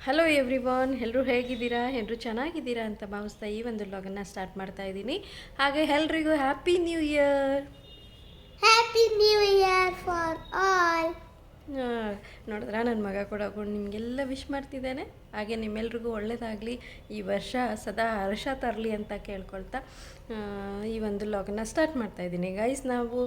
Hello everyone, ಎಲ್ಲರೂ ಹೇಗಿದ್ದೀರಾ? ಎಲ್ಲರೂ ಚೆನ್ನಾಗಿದ್ದೀರಾ ಅಂತ ಭಾವಿಸ್ತಾ ಈ ಒಂದು ವ್ಲಾಗನ್ನು ಸ್ಟಾರ್ಟ್ ಮಾಡ್ತಾ ಇದ್ದೀನಿ. ಹಾಗೆ ಎಲ್ರಿಗೂ happy new year. Happy new year for all. ನೋಡಿದ್ರೆ ನನ್ನ ಮಗ ಕೂಡ ನಿಮಗೆಲ್ಲ ವಿಶ್ ಮಾಡ್ತಿದ್ದಾನೆ. ಹಾಗೆ ನಿಮ್ಮೆಲ್ರಿಗೂ ಒಳ್ಳೆಯದಾಗಲಿ, ಈ ವರ್ಷ ಸದಾ ಹರ್ಷ ತರಲಿ ಅಂತ ಕೇಳ್ಕೊಳ್ತಾ ಈ ಒಂದು ವ್ಲಾಗನ್ನು ಸ್ಟಾರ್ಟ್ ಮಾಡ್ತಾಯಿದ್ದೀನಿ. ಗೈಸ್, ನಾವು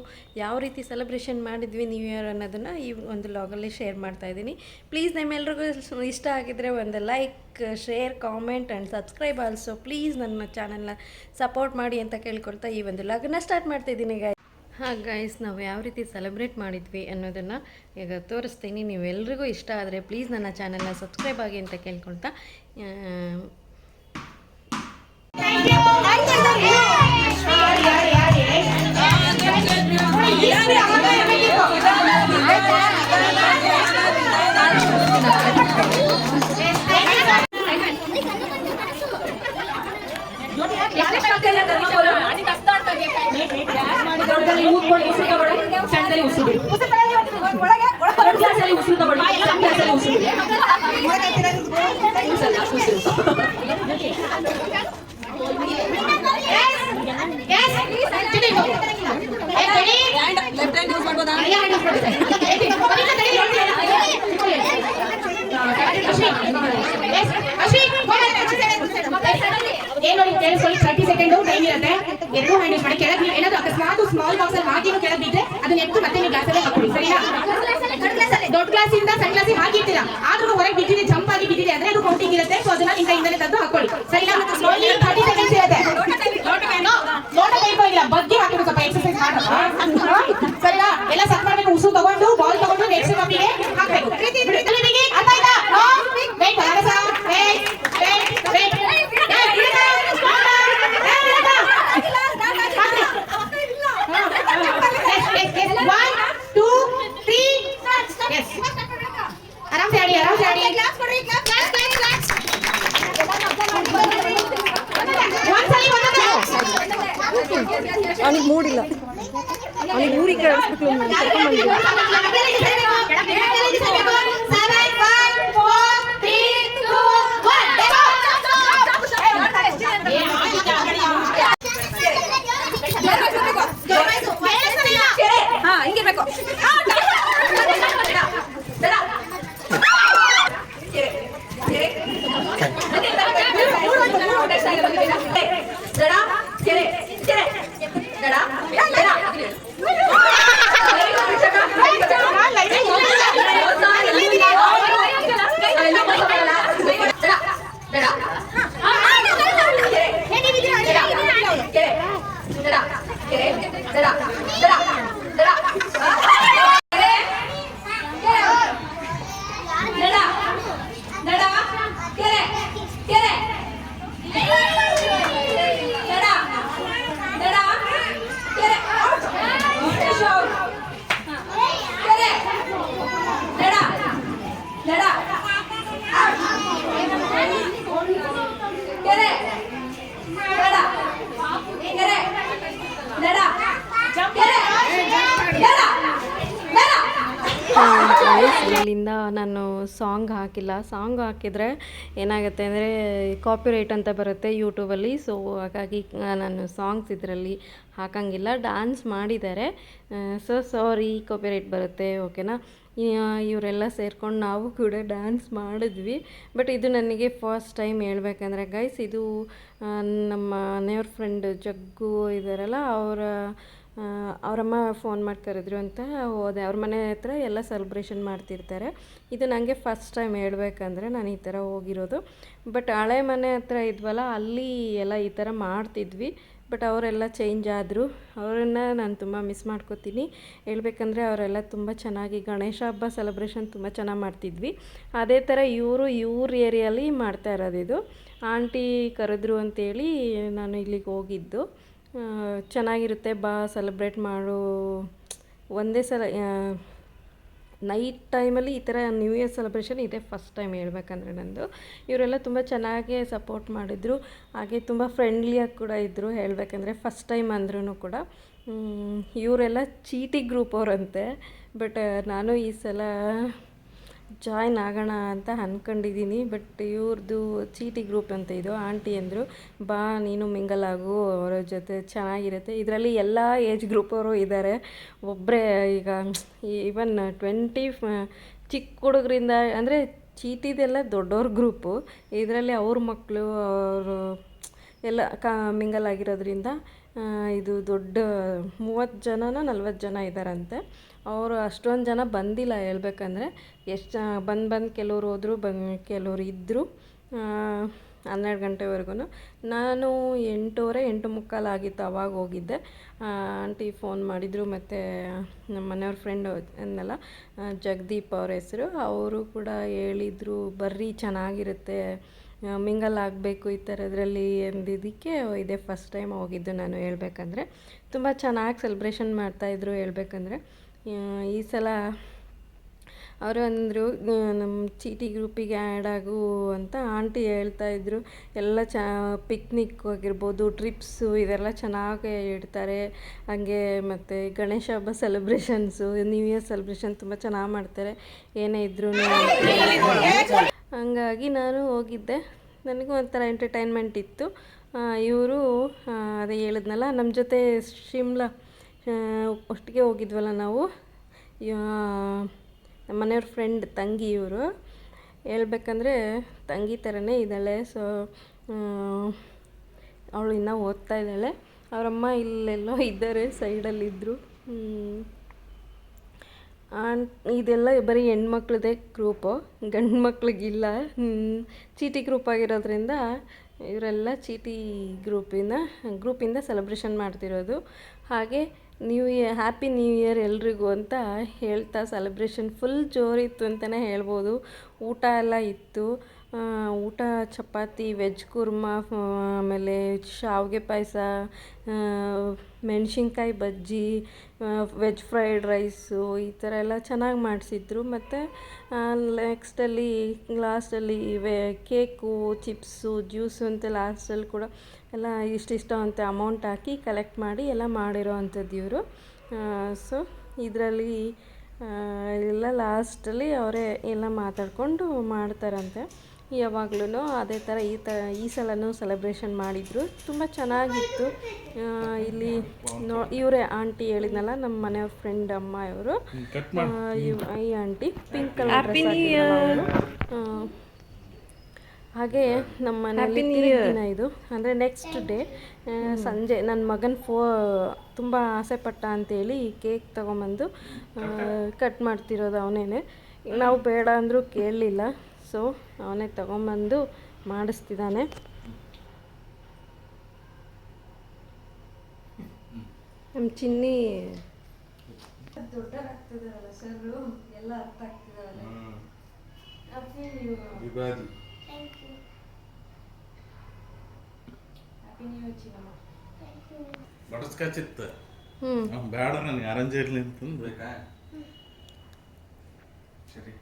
ಯಾವ ರೀತಿ ಸೆಲೆಬ್ರೇಷನ್ ಮಾಡಿದ್ವಿ ನ್ಯೂ ಇಯರ್ ಅನ್ನೋದನ್ನು ಈ ಒಂದು ವ್ಲಾಗಲ್ಲಿ ಶೇರ್ ಮಾಡ್ತಾಯಿದ್ದೀನಿ. ಪ್ಲೀಸ್ ನಿಮ್ಮೆಲ್ರಿಗೂ ಇಷ್ಟ ಆಗಿದ್ದರೆ ಒಂದು like, share, comment and subscribe also. Please ನನ್ನ ಚಾನಲ್ನ ಸಪೋರ್ಟ್ ಮಾಡಿ ಅಂತ ಕೇಳ್ಕೊಳ್ತಾ ಈ ಒಂದು ವ್ಲಾಗನ್ನು ಸ್ಟಾರ್ಟ್ ಮಾಡ್ತಾಯಿದ್ದೀನಿ. ಗೈಸ್, ನಾವು ಯಾವ ರೀತಿ ಸೆಲೆಬ್ರೇಟ್ ಮಾಡಿದ್ವಿ ಅನ್ನೋದನ್ನು ಈಗ ತೋರಿಸ್ತೀನಿ. ನೀವೆಲ್ರಿಗೂ ಇಷ್ಟ ಆದರೆ ಪ್ಲೀಸ್ ನನ್ನ ಚಾನಲ್ನ ಸಬ್ಸ್ಕ್ರೈಬ್ ಆಗಿ ಅಂತ ಕೇಳ್ಕೊಳ್ತಾ ಏನು 30 ಸೆಕೆಂಡ್ ಟೈಮ್ ಇರುತ್ತೆ. ಎರಡು ಹ್ಯಾಂಡ್ ಯೂಸ್ ಮಾಡಿ. ಕೆಳಗೆ ನೀವು ಏನಾದರೂ ಅಕಸ್ಮಾತ್ ಸ್ಮಾಲ್ ಬಾಕ್ಸ್ ಅಲ್ಲಿ ಹಾಕಿನೂ ಕೆಳಗೆ ಬಿದ್ದರೆ ಅದನ್ನ ಎತ್ತು ಮತ್ತೆ ನೀವು ಗ್ಲಾಸಲ್ಲೇ ಹಾಕೊಳ್ಳಿ, ಸರಿನಾ? ದೊಡ್ಡ ಗ್ಲಾಸಿಂದ ಸಣ್ಣ ಗ್ಲಾಸಿಗೆ ಹಾಕಿರ್ತೀರಾ, ಆದ್ರೂ ಹೊರಗೆ ಬಿದ್ದಿದೆ, ಜಂಪ್ ಆಗಿ ಬಿದ್ದಿದೆ ಅಂದ್ರೆ ಅದು ಕೌಂಟಿಂಗ್ ಇರುತ್ತೆ. ಸೊ ಅದನ್ನ ನಿಮ್ಮ ಕೈಯಿಂದಲೇ ತಂದು ಹಾಕೊಳ್ಳಿ, ಸರಿನಾ? 30 ಸೆಕೆಂಡ್ಸ್ ಇರುತ್ತೆ. ಲೋಟ ಕೈಗೋಗಿಲ್ಲ, ಬಗ್ಗೆ ಹಾಕಿದ್ರು, ಸ್ವಲ್ಪ ಎಕ್ಸರ್ಸೈಸ್ ಮಾಡಬೇಕು, ಸರಿನಾ? ಎಲ್ಲ ಸೆಟ್ ಮಾಡಬೇಕು. ಉಸು ತಗೊಂಡು ಬಾಲ್ ತಗೊಂಡು ನೆಕ್ಸ್ಟ್ ಕಪ್ಪಿಗೆ ಹಾಕಬೇಕು. ಅರ್ಥ ಆಯ್ತಾ? ವೇಟ್ ಆರಾಮ್ ಆಡಿ. ಅವನಿಗೆ ಮೂಡಿಲ್ಲ, ಅವನಿಗೆ ಊರಿಗೆ ಹಿಂಗಿರ್ಬೇಕು. ಇಲ್ಲಿಂದ ನಾನು ಸಾಂಗ್ ಹಾಕಿಲ್ಲ. ಸಾಂಗ್ ಹಾಕಿದರೆ ಏನಾಗುತ್ತೆ ಅಂದರೆ ಕಾಪಿರೈಟ್ ಅಂತ ಬರುತ್ತೆ ಯೂಟ್ಯೂಬಲ್ಲಿ. ಸೊ ಹಾಗಾಗಿ ನಾನು ಸಾಂಗ್ಸ್ ಇದರಲ್ಲಿ ಹಾಕಂಗಿಲ್ಲ. ಡ್ಯಾನ್ಸ್ ಮಾಡಿದ್ದಾರೆ, ಸೊ ಸಾರಿ, ಕಾಪಿರೈಟ್ ಬರುತ್ತೆ, ಓಕೆನಾ? ಇವರೆಲ್ಲ ಸೇರ್ಕೊಂಡು ನಾವು ಕೂಡ ಡ್ಯಾನ್ಸ್ ಮಾಡಿದ್ವಿ. ಬಟ್ ಇದು ನನಗೆ ಫಸ್ಟ್ ಟೈಮ್ ಹೇಳ್ಬೇಕಂದ್ರೆ ಗೈಸ್, ಇದು ನಮ್ಮ ಮನೆಯವ್ರ ಫ್ರೆಂಡ್ ಜಗ್ಗು ಇದ್ದಾರಲ್ಲ, ಅವರಮ್ಮ ಫೋನ್ ಮಾಡಿ ಕರೆದ್ರು ಅಂತ ಹೋದೆ. ಅವ್ರ ಮನೆ ಹತ್ರ ಎಲ್ಲ ಸೆಲೆಬ್ರೇಷನ್ ಮಾಡ್ತಿರ್ತಾರೆ. ಇದು ನನಗೆ ಫಸ್ಟ್ ಟೈಮ್ ಹೇಳ್ಬೇಕಂದ್ರೆ ನಾನು ಈ ಥರ ಹೋಗಿರೋದು. ಬಟ್ ಹಳೆ ಮನೆ ಹತ್ರ ಇದ್ವಲ್ಲ, ಅಲ್ಲಿ ಎಲ್ಲ ಈ ಥರ ಮಾಡ್ತಿದ್ವಿ. ಬಟ್ ಅವರೆಲ್ಲ ಚೇಂಜ್ ಆದರು. ಅವರನ್ನು ನಾನು ತುಂಬ ಮಿಸ್ ಮಾಡ್ಕೋತೀನಿ. ಹೇಳ್ಬೇಕಂದ್ರೆ ಅವರೆಲ್ಲ ತುಂಬ ಚೆನ್ನಾಗಿ ಗಣೇಶ ಹಬ್ಬ ಸೆಲೆಬ್ರೇಷನ್ ತುಂಬ ಚೆನ್ನಾಗಿ ಮಾಡ್ತಿದ್ವಿ. ಅದೇ ಥರ ಇವ್ರ ಏರಿಯಲ್ಲಿ ಮಾಡ್ತಾ ಇರೋದು. ಇದು ಆಂಟಿ ಕರೆದ್ರು ಅಂತೇಳಿ ನಾನು ಇಲ್ಲಿಗೆ ಹೋಗಿದ್ದು. ಚೆನ್ನಾಗಿರುತ್ತೆ, ಸೆಲೆಬ್ರೇಟ್ ಮಾಡು. ಒಂದೇ ಸಲ ನೈಟ್ ಟೈಮಲ್ಲಿ ಈ ಥರ ನ್ಯೂ ಇಯರ್ ಸೆಲೆಬ್ರೇಷನ್ ಇದೇ ಫಸ್ಟ್ ಟೈಮ್ ಹೇಳ್ಬೇಕಂದ್ರೆ ನಂದು. ಇವರೆಲ್ಲ ತುಂಬ ಚೆನ್ನಾಗಿ ಸಪೋರ್ಟ್ ಮಾಡಿದರು, ಹಾಗೆ ತುಂಬ ಫ್ರೆಂಡ್ಲಿಯಾಗಿ ಕೂಡ ಇದ್ದರು. ಹೇಳಬೇಕಂದ್ರೆ ಫಸ್ಟ್ ಟೈಮ್ ಅಂದ್ರೂ ಕೂಡ ಇವರೆಲ್ಲ ಚೀಟಿ ಗ್ರೂಪ್ ಅವರಂತೆ. ಬಟ್ ನಾನು ಈ ಸಲ ಜಾಯ್ನ್ ಆಗೋಣ ಅಂತ ಅಂದ್ಕೊಂಡಿದ್ದೀನಿ. ಬಟ್ ಇವ್ರದ್ದು ಚೀಟಿ ಗ್ರೂಪ್ ಅಂತ ಇದು ಆಂಟಿ ಅಂದರು, ಬಾ ನೀನು ಮಿಂಗಲ್ ಆಗು, ಅವರ ಜೊತೆ ಚೆನ್ನಾಗಿರುತ್ತೆ. ಇದರಲ್ಲಿ ಎಲ್ಲ ಏಜ್ ಗ್ರೂಪವರು ಇದ್ದಾರೆ. ಒಬ್ಬರೇ ಈಗ ಈವನ್ 20 ಚಿಕ್ಕ ಹುಡುಗರಿಂದ ಅಂದರೆ ಚೀಟಿದೆಲ್ಲ ದೊಡ್ಡವ್ರ ಗ್ರೂಪು. ಇದರಲ್ಲಿ ಅವ್ರ ಮಕ್ಕಳು ಅವರು ಎಲ್ಲ ಮಿಂಗಲ್ ಆಗಿರೋದ್ರಿಂದ ಇದು ದೊಡ್ಡ 30 ಜನನೋ 40 ಜನ ಇದ್ದಾರಂತೆ. ಅವರು ಅಷ್ಟೊಂದು ಜನ ಬಂದಿಲ್ಲ ಹೇಳ್ಬೇಕಂದ್ರೆ. ಎಷ್ಟು ಬಂದು ಕೆಲವ್ರು ಹೋದರು, ಕೆಲವ್ರು ಇದ್ದರು 12 ಗಂಟೆವರೆಗೂ. ನಾನು 8:30 8:45 ಆಗಿತ್ತು ಅವಾಗ ಹೋಗಿದ್ದೆ. ಆಂಟಿ ಫೋನ್ ಮಾಡಿದರು, ಮತ್ತು ನಮ್ಮ ಮನೆಯವ್ರ ಫ್ರೆಂಡ್ ಅನ್ನಲ್ಲ, ಜಗದೀಪ್ ಅವ್ರ ಹೆಸರು, ಅವರು ಕೂಡ ಹೇಳಿದರು ಬರ್ರಿ ಚೆನ್ನಾಗಿರುತ್ತೆ, ಮಿಂಗಲ್ ಆಗಬೇಕು ಈ ಥರದ್ರಲ್ಲಿ ಅಂದಿದ್ದಕ್ಕೆ ಇದೇ ಫಸ್ಟ್ ಟೈಮ್ ಹೋಗಿದ್ದು ನಾನು ಹೇಳ್ಬೇಕಂದ್ರೆ. ತುಂಬ ಚೆನ್ನಾಗಿ ಸೆಲೆಬ್ರೇಷನ್ ಮಾಡ್ತಾಯಿದ್ರು ಹೇಳ್ಬೇಕಂದ್ರೆ. ಈ ಸಲ ಅವರು ಅಂದರು ನಮ್ಮ ಚೀಟಿ ಗ್ರೂಪಿಗೆ ಆ್ಯಡ್ ಆಗು ಅಂತ ಆಂಟಿ ಹೇಳ್ತಾಯಿದ್ರು. ಎಲ್ಲ ಪಿಕ್ನಿಕ್ ಆಗಿರ್ಬೋದು, ಟ್ರಿಪ್ಸು ಇದೆಲ್ಲ ಚೆನ್ನಾಗಿ ಇಡ್ತಾರೆ. ಹಾಗೆ ಮತ್ತು ಗಣೇಶ ಹಬ್ಬ ಸೆಲೆಬ್ರೇಷನ್ಸು, ನ್ಯೂ ಇಯರ್ ಸೆಲೆಬ್ರೇಷನ್ ತುಂಬ ಚೆನ್ನಾಗಿ ಮಾಡ್ತಾರೆ ಏನೇ ಇದ್ರೂ. ಹಂಗಾಗಿ ನಾನು ಹೋಗಿದ್ದೆ, ನನಗೂ ಒಂಥರ ಎಂಟರ್ಟೈನ್ಮೆಂಟ್ ಇತ್ತು. ಇವರು ಅದೇ ಹೇಳಿದ್ನಲ್ಲ, ನಮ್ಮ ಜೊತೆ ಶಿಮ್ಲಾ ಒಟ್ಟಿಗೆ ಹೋಗಿದ್ವಲ್ಲ ನಾವು, ನಮ್ಮ ಮನೆಯವ್ರ ಫ್ರೆಂಡ್ ತಂಗಿ ಇವರು. ಹೇಳ್ಬೇಕಂದ್ರೆ ತಂಗಿ ಥರನೇ ಇದ್ದಾಳೆ. ಸೊ ಅವಳು ಇನ್ನೂ ಓದ್ತಾ ಇದ್ದಾಳೆ. ಅವರಮ್ಮ ಇಲ್ಲೆಲ್ಲೋ ಇದ್ದಾರೆ, ಸೈಡಲ್ಲಿದ್ದರು. ಇದೆಲ್ಲ ಬರೀ ಹೆಣ್ಮಕ್ಳದೇ ಗ್ರೂಪು, ಗಂಡು ಮಕ್ಳಿಗಿಲ್ಲ. ಚೀಟಿ ಗ್ರೂಪ್ ಆಗಿರೋದ್ರಿಂದ ಇವರೆಲ್ಲ ಚೀಟಿ ಗ್ರೂಪಿಂದ ಸೆಲೆಬ್ರೇಷನ್ ಮಾಡ್ತಿರೋದು. ಹಾಗೆ ಹ್ಯಾಪಿ ನ್ಯೂ ಇಯರ್ ಎಲ್ರಿಗೂ ಅಂತ ಹೇಳ್ತಾ ಸೆಲೆಬ್ರೇಷನ್ ಫುಲ್ ಜೋರಿತ್ತು ಅಂತಲೇ ಹೇಳ್ಬೋದು. ಊಟ ಎಲ್ಲ ಇತ್ತು. ಊಟ ಚಪಾತಿ, ವೆಜ್ ಕುರ್ಮಾ, ಆಮೇಲೆ ಶಾವಿಗೆ ಪಾಯಸ, ಮೆಣಸಿನ್ಕಾಯಿ ಬಜ್ಜಿ, ವೆಜ್ ಫ್ರೈಡ್ ರೈಸು, ಈ ಥರ ಎಲ್ಲ ಚೆನ್ನಾಗಿ ಮಾಡಿಸಿದ್ರು. ಮತ್ತು ಲಾಸ್ಟಲ್ಲಿ ಕೇಕು, ಚಿಪ್ಸು, ಜ್ಯೂಸು ಅಂತ ಲಾಸ್ಟಲ್ಲಿ ಕೂಡ ಎಲ್ಲ ಇಷ್ಟಿಷ್ಟ ಅಂತ ಅಮೌಂಟ್ ಹಾಕಿ ಕಲೆಕ್ಟ್ ಮಾಡಿ ಎಲ್ಲ ಮಾಡಿರೋ ಅಂಥದ್ದು ಇವರು. ಸೊ ಇದರಲ್ಲಿ ಎಲ್ಲ ಲಾಸ್ಟಲ್ಲಿ ಅವರೇ ಎಲ್ಲ ಮಾತಾಡಿಕೊಂಡು ಮಾಡ್ತಾರಂತೆ ಯಾವಾಗ್ಲೂ. ಅದೇ ಥರ ಈ ಸಲನೂ ಸೆಲೆಬ್ರೇಷನ್ ಮಾಡಿದರು, ತುಂಬ ಚೆನ್ನಾಗಿತ್ತು. ಇಲ್ಲಿ ಇವರೇ ಆಂಟಿ ಹೇಳಿದ್ನಲ್ಲ, ನಮ್ಮ ಮನೆಯವ್ರ ಫ್ರೆಂಡ್ ಅಮ್ಮ ಇವರು. ಈ ಆಂಟಿ ಪಿಂಕ್ ಕಲರ್ ಡ್ರೆಸ್. ಹಾಗೆ ನಮ್ಮ ಮನೇಲಿ ದಿನ ಇದು ಅಂದರೆ ನೆಕ್ಸ್ಟ್ ಡೇ ಸಂಜೆ ನನ್ನ ಮಗನ ತುಂಬ ಆಸೆಪಟ್ಟ ಅಂತೇಳಿ ಕೇಕ್ ತೊಗೊಂಬಂದು ಕಟ್ ಮಾಡ್ತಿರೋದು ಅವನೇನೆ. ನಾವು ಬೇಡ ಅಂದರೂ ಕೇಳಲಿಲ್ಲ, ಸೊ ಅವನೇ ತೊಗೊಂಬಂದು ಮಾಡಿಸ್ತಿದ್ದಾನೆ. ನಮ್ಮ ಚಿನ್ನಿ ದೊಡ್ಡರಾಗ್ತಿದ್ದಾರಲ್ಲ ಸರ್, ಎಲ್ಲ ಅರ್ಥ ಆಗ್ತಿದ್ದಾರಲ್ಲ. ಬಟರ್ ಸ್ಕಾಚ್ ಇತ್ತು, ಬೇಡ ನನಗೆ ಆರೆಂಜ್ ಇರಲಿ ಅಂತಂದು ಬೇಕಾ. ಸರಿ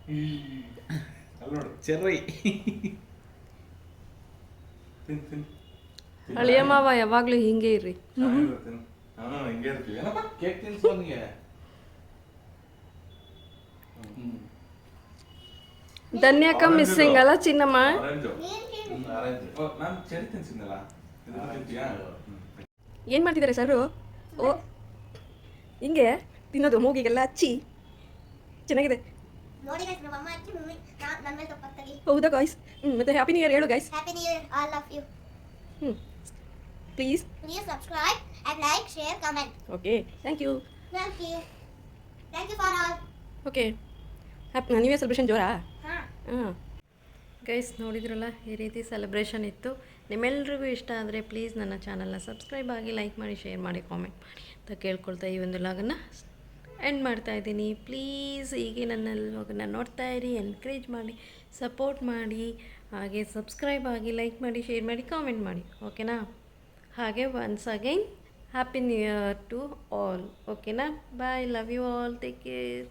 ಅಲ್ಲಿ ನೋಡಿ ಚೆರ್ರಿ ತಿನ್ ಅಳಿಯ ಮಾವ ಯಾವಾಗಲೂ ಹಿಂಗೆ ಇರ್ರಿ. ಹಿಂಗೆ ಇರ್ತೀವಿ ಏನಪ್ಪ. ಕೇಕ್ ತಿನ್ಸು ಅವನಿಗೆ. ಧನ್ಯಕ್ಕ ಮಿಸ್ಸಿಂಗ್ ಅಲ್ಲ ಚಿನ್ನಮ್ಮ. ನಾನು ಚೆರಿ ತಿನ್ಸಿದ್ನಲ್ಲ, ಏನು ಮಾಡ್ತಿದ್ದಾರೆ ಸರ್? ಓ ಹಿಂಗೆ ತಿನ್ನೋದು ಮೂಗಿಗೆಲ್ಲ ಹಚ್ಚಿ ಚೆನ್ನಾಗಿದೆ. ನೋಡಿ ಗೈಸ್, ನಮ್ಮ ಅಮ್ಮ ಅಚ್ಚಿ ಮಮ್ಮಿ ನನ್ನ ಮೇಲೆ ತಪ್ಪಾಗ್ತದೆ. ಹೌದಾ ಗಾಯ್ಸ್? ಮತ್ತೆ ಹ್ಯಾಪಿ ನ್ಯೂ ಇಯರ್ ಹೇಳು guys. Happy new year, all of you. Please subscribe and like, share, comment. Okay, thank you for all. Okay, happy new year celebration ಜೋರಾ? ಹಾಂ ಗೈಸ್ ನೋಡಿದ್ರಲ್ಲ, ಈ ರೀತಿ ಸೆಲೆಬ್ರೇಷನ್ ಇತ್ತು. ನಿಮ್ಮೆಲ್ರಿಗೂ ಇಷ್ಟ ಆದರೆ ಪ್ಲೀಸ್ ನನ್ನ ಚಾನಲ್ನ ಸಬ್ಸ್ಕ್ರೈಬ್ ಆಗಿ, ಲೈಕ್ ಮಾಡಿ, ಶೇರ್ ಮಾಡಿ, ಕಾಮೆಂಟ್ ಮಾಡಿ ಅಂತ ಕೇಳ್ಕೊಳ್ತಾ ಈ ಒಂದು ಲಾಗನ್ನು ಎಂಡ್ ಮಾಡ್ತಾಯಿದ್ದೀನಿ. ಪ್ಲೀಸ್ ಹೀಗೆ ನನ್ನ ಲಾಗನ್ನು ನೋಡ್ತಾ ಇರಿ, ಎನ್ಕರೇಜ್ ಮಾಡಿ, ಸಪೋರ್ಟ್ ಮಾಡಿ, ಹಾಗೆ ಸಬ್ಸ್ಕ್ರೈಬ್ ಆಗಿ, ಲೈಕ್ ಮಾಡಿ, ಶೇರ್ ಮಾಡಿ, ಕಾಮೆಂಟ್ ಮಾಡಿ, ಓಕೆನಾ? ಹಾಗೆ once again happy new year to all, ಓಕೆನಾ? Bye, love you all, take care.